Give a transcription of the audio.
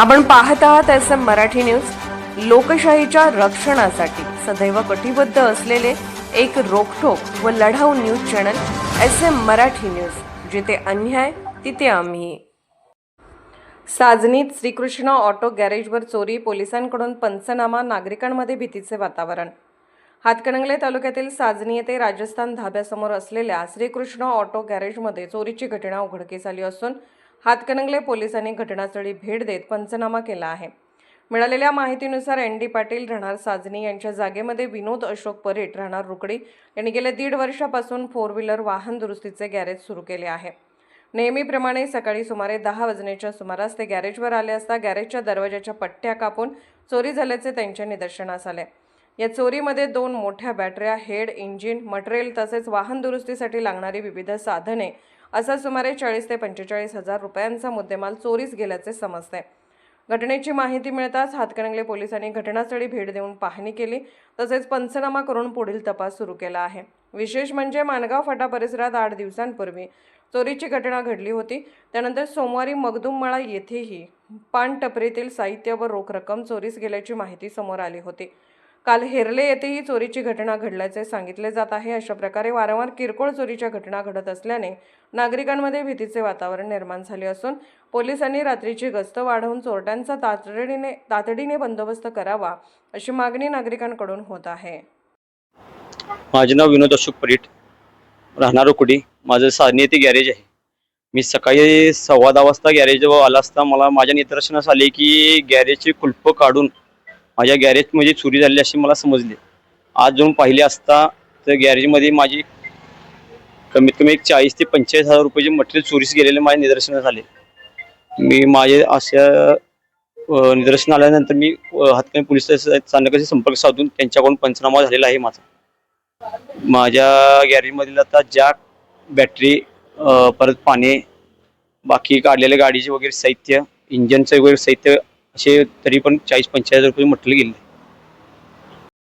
आपण पाहत आहात SM मराठी न्यूज। लोकशाहीच्या रक्षणासाठी सदैव कटिबद्ध असलेले एक रोखठोक व लढाऊ news channel SM Marathi news, जिथे अन्याय तिथे आम्ही। साजनीत श्रीकृष्ण ऑटो गॅरेजवर चोरी, पोलिसांकडून पंचनामा, नागरिकांमध्ये भीतीचे वातावरण। हातकणंगले तालुक्यातील साजनी येथे राजस्थान धाब्यासमोर असलेल्या श्रीकृष्ण ऑटो गॅरेजमध्ये चोरीची घटना उघडकीस आली असून हातकणंगले पोलिसांनी घटनास्थळी भेट देत पंचनामा केला आहे। मिळालेल्या माहितीनुसार ND पाटील राहणार साजनी यांच्या जागेमध्ये विनोद अशोक परेट राहणार रुकडी यांनी गेल्या 1.5 वर्षापासून 4 व्हीलर वाहन दुरुस्तीचे गॅरेज सुरू केले आहे। नेहमीप्रमाणे सकाळी सुमारे 10 वाजण्याच्या सुमारास ते गॅरेजवर आले असता गॅरेजच्या दरवाजाच्या पट्ट्या कापून चोरी झाल्याचे त्यांच्या निदर्शनास आले। या चोरीमध्ये 2 मोठ्या बॅटऱ्या, हेड, इंजिन, मटेरियल तसेच वाहन दुरुस्तीसाठी लागणारी विविध साधने असा सुमारे 40 ते 45 हजार रुपयांचा मुद्देमाल चोरीस गेल्याचे समजते। घटनेची माहिती मिळताच हातकणंगले पोलिसांनी घटनास्थळी भेट देऊन पाहणी केली तसेच पंचनामा करून पुढील तपास सुरू केला आहे। विशेष म्हणजे मानगाव फाटा परिसरात 8 दिवसांपूर्वी चोरीची घटना घडली होती। त्यानंतर सोमवारी मगदुममळा येथेही पान टपरीतील साहित्य व रोख रक्कम चोरीस गेल्याची माहिती समोर आली होती। काल हेरले येथेही चोरीची घटना घडल्याचे सांगितले जात आहे। अशा प्रकारे वारंवार किरकोळ चोरीच्या घटना घडत असल्याने नागरिकांमध्ये भीतीचे वातावरण निर्माण झाले असून पोलिसांनी रात्रीची गस्त वाढवून चोरट्यांचा तातडीने बंदोबस्त करावा अशी मागणी नागरिकांकडून होत आहे। माझे नाव विनोद अशोक परीट, राहणार रुकडी। माझं साजनी येथे गॅरेज आहे। मी सकाळी 10:15 वाजता गॅरेजवर आला असता मला माझ्या निदर्शनास आले की गॅरेजची कुलप काढून माझ्या गॅरेजमध्ये चोरी झाली अशी मला समजले। आज जाऊन पाहिले असता तर गॅरेजमध्ये माझी कमीत कमी 40 ते 45 हजार रुपयाचे मटेरियल चोरीस गेलेले माझ्या निदर्शनास आले। मी माझे अशा निदर्शन आल्यानंतर मी हातकणंगले पोलीस स्थानकाशी संपर्क साधून त्यांच्याकडून पंचनामा झालेला आहे। माझ्या गॅरेजमधील आता जॅक, बॅटरी, परत पाने, बाकी काढलेल्या गाडीचे वगैरे साहित्य, इंजनचं वगैरे साहित्य असे तरी पण 40-45 हजार रुपये मटेरियल गेले।